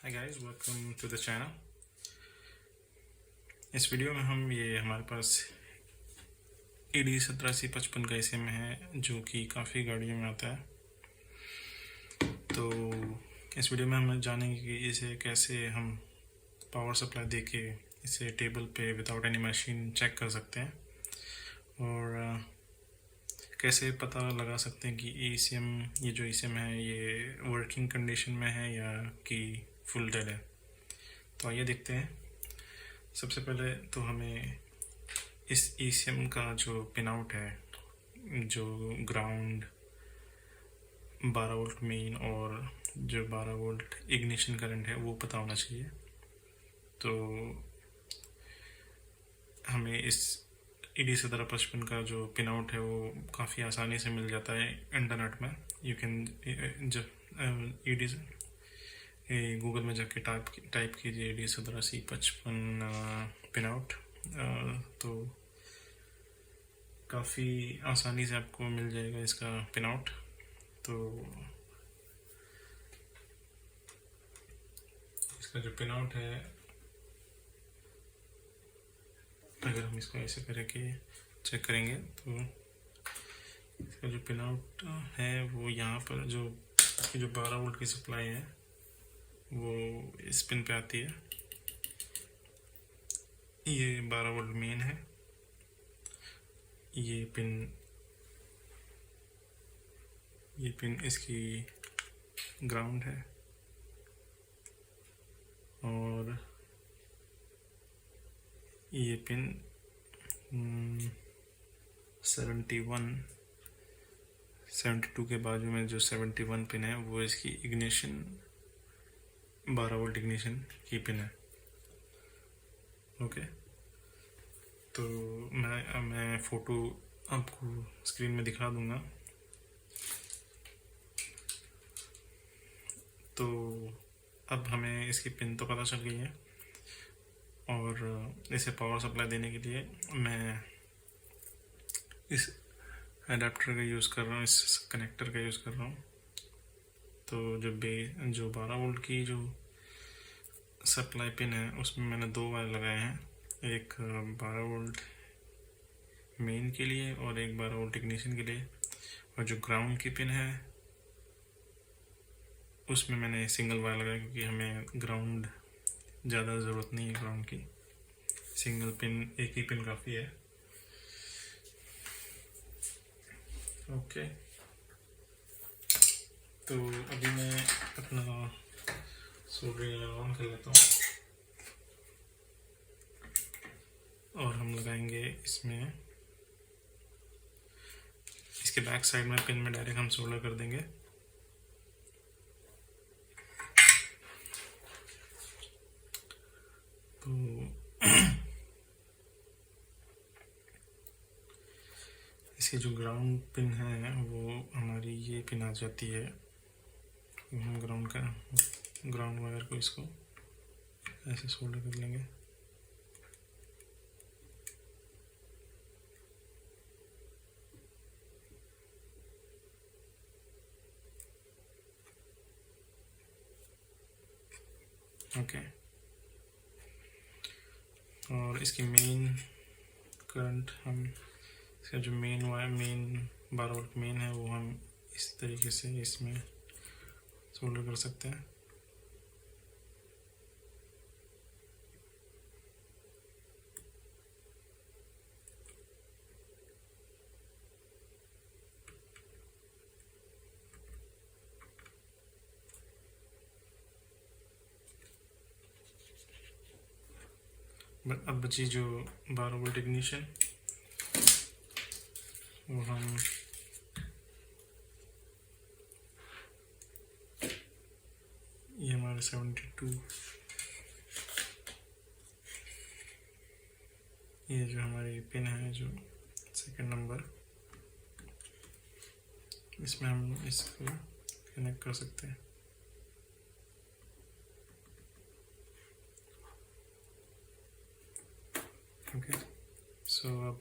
Hi guys, welcome to the channel. इस video में हम हमारे पास ED 87C55 का ICM है जो कि काफ़ी गाड़ियों में आता है। तो इस वीडियो में हम जानेंगे कि इसे कैसे हम पावर सप्लाई देके इसे टेबल पे विदाउट एनी मशीन चेक कर सकते हैं और कैसे पता लगा सकते हैं कि ये जो ICM है ये वर्किंग कंडीशन में है या कि फुल डेड है। तो आइए देखते हैं। सबसे पहले तो हमें इस ECM का जो पिन आउट है, जो ग्राउंड 12 वोल्ट मेन और जो 12 वोल्ट इग्निशन करंट है वो पता होना चाहिए। तो हमें इस ED 8755 का जो पिन आउट है वो काफ़ी आसानी से मिल जाता है इंटरनेट में। यू कैन जब ED गूगल में जाके टाइप कीजिए ED 87C55 पिन आउट, तो काफ़ी आसानी से आपको मिल जाएगा इसका पिन आउट। तो इसका जो पिन आउट है, अगर हम इसको ऐसे करके चेक करेंगे तो इसका जो पिन आउट है वो यहाँ पर जो 12 वोल्ट की सप्लाई है वो इस पिन पे आती है। ये 12 वोल्ट मेन है, ये पिन इसकी ग्राउंड है और ये पिन 72 के बाजू में जो 71 पिन है वो इसकी इग्निशन 12 वोल्ट इग्निशन की पिन है। ओके, तो मैं फ़ोटो आपको स्क्रीन में दिखा दूंगा। तो अब हमें इसकी पिन तो पता चल गई है और इसे पावर सप्लाई देने के लिए मैं इस अडेप्टर का यूज़ कर रहा हूँ, इस कनेक्टर का यूज़ कर रहा हूँ। तो जो 12 वोल्ट की जो सप्लाई पिन है उसमें मैंने 2 वायर लगाए हैं, एक 12 वोल्ट मेन के लिए और एक 12 वोल्ट इग्निशन के लिए। और जो ग्राउंड की पिन है उसमें मैंने सिंगल वायर लगाया क्योंकि हमें ग्राउंड ज़्यादा ज़रूरत नहीं है ग्राउंड की, सिंगल पिन, एक ही पिन काफ़ी है। ओके, तो अभी मैं अपना सोल्डरिंग ऑन कर लेता हूँ और हम लगाएंगे इसमें, इसके बैक साइड में पिन में डायरेक्ट हम सोल्डर कर देंगे। तो इसकी जो ग्राउंड पिन है वो हमारी ये पिन आ जाती है। हम ग्राउंड वायर को इसको ऐसे सोल्डर कर लेंगे। ओके, और इसकी मेन करंट हम, इसका जो मेन 12 वोल्ट मेन है वो हम इस तरीके से इसमें सोल्डर कर सकते हैं। अब बची जो 12 वोल्ट इग्निशन, वो हम ये हमारे 72, ये जो हमारी पिन है जो सेकंड नंबर, इसमें हम इसको कनेक्ट कर सकते हैं। ओके, सो अब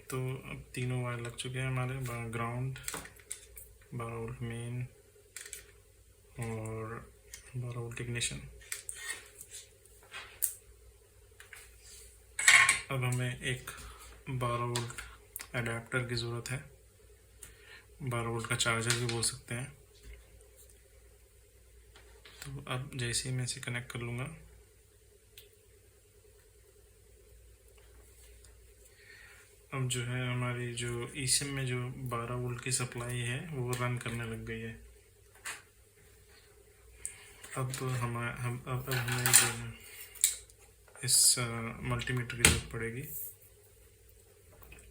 तीनों वायर लग चुके हैं हमारे, ग्राउंड, 12 वोल्ट मेन और 12 वोल्ट इग्निशन। अब हमें एक 12 वोल्ट अडेप्टर की ज़रूरत है, 12 वोल्ट का चार्जर भी बोल सकते हैं। तो अब जैसे ही मैं इसे कनेक्ट कर लूँगा, अब जो है हमारी जो eSIM में जो 12 वोल्ट की सप्लाई है वो रन करने लग गई है। अब हमें जो इस मल्टीमीटर की जरूरत पड़ेगी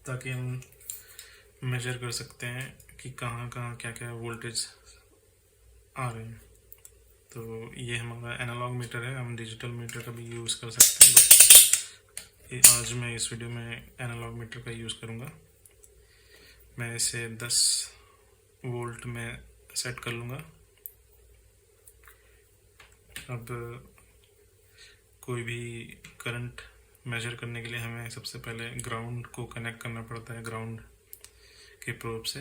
ताकि हम मेजर कर सकते हैं कि कहाँ कहाँ क्या क्या वोल्टेज आ रहे हैं। तो ये हमारा एनालॉग मीटर है, हम डिजिटल मीटर का भी यूज़ कर सकते हैं, बट आज मैं इस वीडियो में एनालॉग मीटर का यूज़ करूँगा। मैं इसे 10 वोल्ट में सेट कर लूँगा। अब कोई भी करंट मेजर करने के लिए हमें सबसे पहले ग्राउंड को कनेक्ट करना पड़ता है, ग्राउंड के प्रोब से।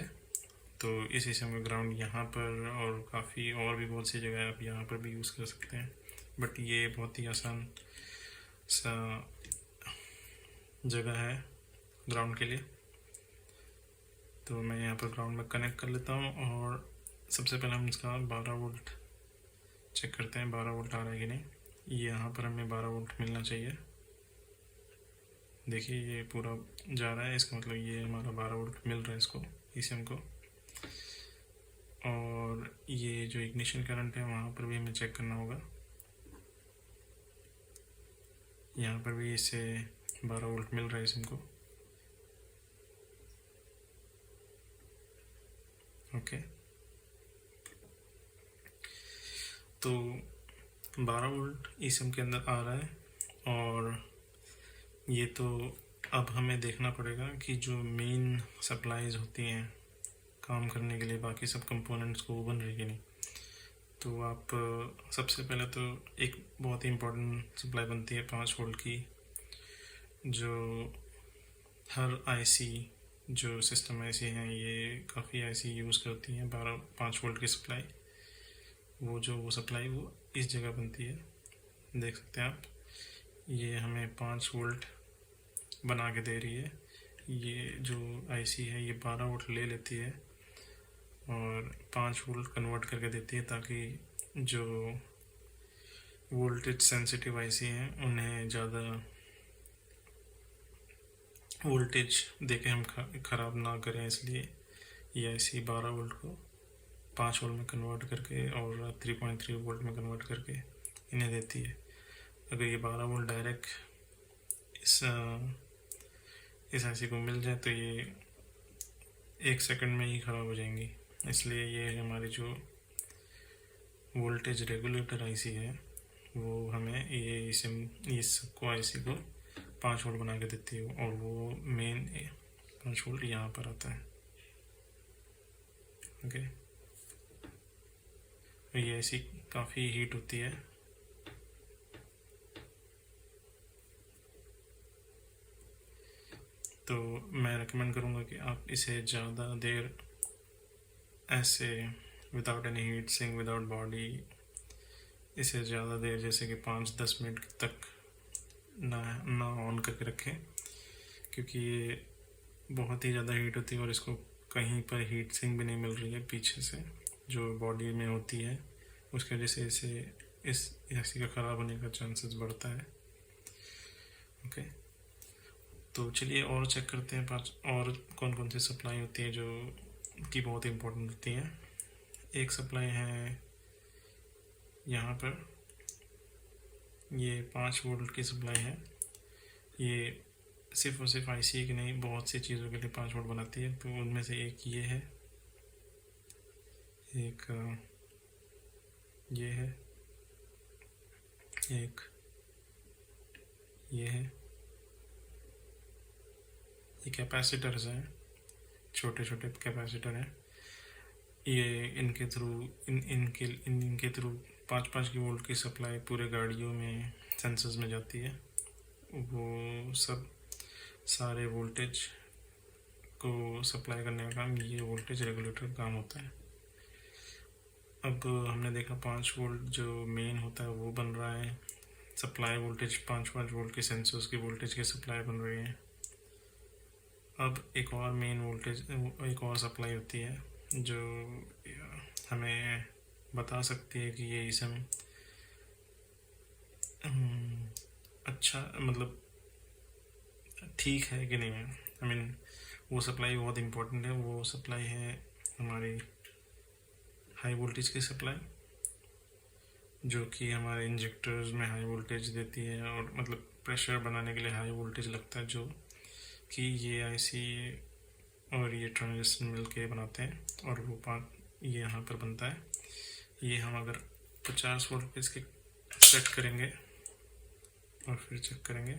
तो इस सिस्टम का ग्राउंड यहाँ पर और काफ़ी और भी बहुत सी जगह आप यहाँ पर भी यूज़ कर सकते हैं, बट ये बहुत ही आसान सा जगह है ग्राउंड के लिए। तो मैं यहाँ पर ग्राउंड में कनेक्ट कर लेता हूँ और सबसे पहले हम इसका 12 वोल्ट चेक करते हैं, 12 वोल्ट आ रहा है कि नहीं। यहाँ पर हमें 12 वोल्ट मिलना चाहिए। देखिए ये पूरा जा रहा है, इसका मतलब ये हमारा 12 वोल्ट मिल रहा है इसको, eSIM को। और ये जो इग्निशन करंट है वहाँ पर भी हमें चेक करना होगा। यहाँ पर भी इसे 12 वोल्ट मिल रहा है eSIM को। ओके, तो 12 वोल्ट eSIM के अंदर आ रहा है। और ये तो अब हमें देखना पड़ेगा कि जो मेन सप्लाईज होती हैं काम करने के लिए बाकी सब कंपोनेंट्स को, वो बन रही है नहीं। तो आप सबसे पहले तो एक बहुत ही इम्पोर्टेंट सप्लाई बनती है 5 वोल्ट की, जो हर आईसी, जो सिस्टम आईसी हैं, ये काफ़ी आईसी यूज़ करती हैं 5 वोल्ट की सप्लाई। वो सप्लाई वो इस जगह बनती है, देख सकते हैं आप। ये हमें 5 वोल्ट बना के दे रही है। ये जो आईसी है ये 12 वोल्ट ले लेती है और 5 वोल्ट कन्वर्ट करके देती है, ताकि जो वोल्टेज सेंसिटिव आईसी हैं उन्हें ज़्यादा वोल्टेज देके हम ख़राब ना करें। इसलिए ये आईसी 12 वोल्ट को 5 वोल्ट में कन्वर्ट करके और 3.3 वोल्ट में कन्वर्ट करके इन्हें देती है। अगर ये 12 वोल्ट डायरेक्ट इस आईसी को मिल जाए तो ये 1 सेकंड में ही ख़राब हो जाएंगी। इसलिए ये हमारी जो वोल्टेज रेगुलेटर आईसी है वो हमें इस आईसी को 5 वोल्ट बना के देती है, और वो मेन 5 वोल्ट यहाँ पर आता है। ओके, ये आईसी काफ़ी हीट होती है। तो मैं रेकमेंड करूँगा कि आप इसे ज़्यादा देर ऐसे without any heat sink, without body, इसे ज़्यादा देर जैसे कि 5-10 मिनट तक ना ऑन करके रखें, क्योंककि ये बहुत ही ज़्यादा हीट होती है और इसको कहीं पर हीट सिंक भी नहीं मिल रही है पीछे से जो बॉडी में होती है। उसकी वजह से इस आईसी का ख़राब होने का चांसेस बढ़ता है। ओके, तो चलिए और चेक करते हैं 5 और कौन कौन सी सप्लाई होती है जो कि बहुत इम्पोर्टेंट होती है। एक सप्लाई है यहाँ पर, ये 5 वोल्ट की सप्लाई है। ये सिर्फ और सिर्फ आईसी की नहीं, बहुत सी चीज़ों के लिए 5 वोल्ट बनाती है। तो उनमें से एक ये है, एक ये है, एक ये है। ये कैपेसिटर्स हैं, छोटे छोटे कैपेसिटर हैं। ये इनके थ्रू 5-5 की वोल्ट की सप्लाई पूरे गाड़ियों में सेंसर्स में जाती है। वो सब सारे वोल्टेज को सप्लाई करने का काम ये वोल्टेज रेगुलेटर का काम होता है। अब हमने देखा 5 वोल्ट जो मेन होता है वो बन रहा है सप्लाई वोल्टेज 5 वोल्ट के सेंसर्स की वोल्टेज की सप्लाई बन रही है। अब एक और मेन वोल्टेज, एक और सप्लाई होती है जो हमें बता सकती है कि ये इसम अच्छा मतलब ठीक है कि नहीं है। आई मीन वो सप्लाई बहुत इम्पोर्टेंट है। वो सप्लाई है हमारी हाई वोल्टेज की सप्लाई, जो कि हमारे इंजेक्टर्स में हाई वोल्टेज देती है, और मतलब प्रेशर बनाने के लिए हाई वोल्टेज लगता है, जो कि ये आईसी और ये ट्रांजिस्टर मिल के बनाते हैं, और वो पार्ट ये यहाँ पर बनता है। ये हम अगर 50 वोल्ट पे इसके सेट करेंगे और फिर चेक करेंगे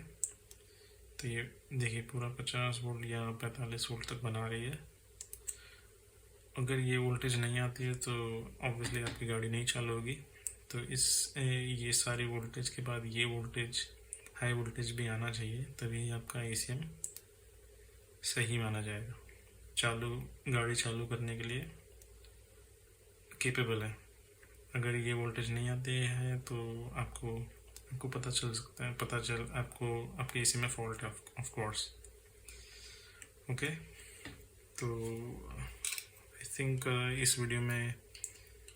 तो ये देखिए पूरा 50 वोल्ट या 45 वोल्ट तक बना रही है। अगर ये वोल्टेज नहीं आती है तो ऑब्वियसली आपकी गाड़ी नहीं चालू होगी। तो ये सारी वोल्टेज के बाद ये वोल्टेज, हाई वोल्टेज भी आना चाहिए, तभी आपका ACM सही माना जाएगा, गाड़ी चालू करने के लिए केपेबल है। अगर ये वोल्टेज नहीं आती है तो आपको पता चल सकता है, आपके AC में फॉल्ट है ऑफ कोर्स। ओके, तो आई थिंक इस वीडियो में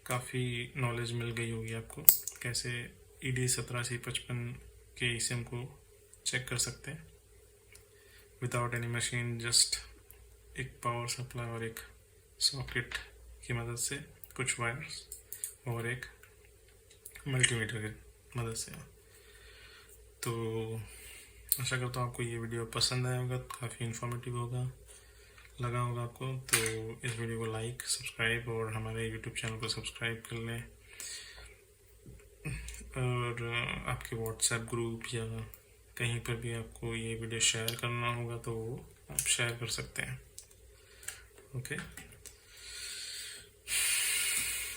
काफ़ी नॉलेज मिल गई होगी आपको, कैसे ED17C55 के ACM को चेक कर सकते हैं विदाउट एनी मशीन, जस्ट एक पावर सप्लाई और एक सॉकेट की मदद से, कुछ वायर्स और एक मल्टीमीटर की मदद से। तो आशा करता हूँ आपको ये वीडियो पसंद आया होगा, काफ़ी इन्फॉर्मेटिव लगा होगा आपको। तो इस वीडियो को लाइक, सब्सक्राइब और हमारे YouTube चैनल को सब्सक्राइब कर लें, और आपके WhatsApp ग्रुप या कहीं पर भी आपको ये वीडियो शेयर करना होगा तो आप शेयर कर सकते हैं। ओके,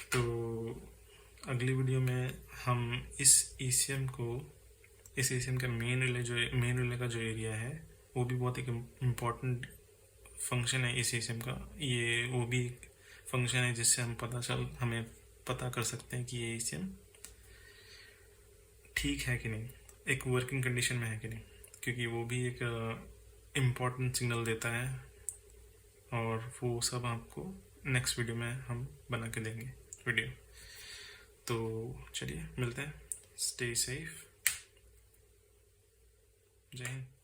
तो अगली वीडियो में हम इस ACM का मेन रिले का जो एरिया है, वो भी बहुत एक इम्पॉर्टेंट फंक्शन है इस ACM का। वो भी फंक्शन है जिससे हमें पता कर सकते हैं कि ये ACM ठीक है कि नहीं, एक वर्किंग कंडीशन में है कि नहीं, क्योंकि वो भी एक इम्पॉर्टेंट सिग्नल देता है, और वो सब आपको नेक्स्ट वीडियो में हम बना के देंगे वीडियो। तो चलिए मिलते हैं, स्टे सेफ, जय हिंद।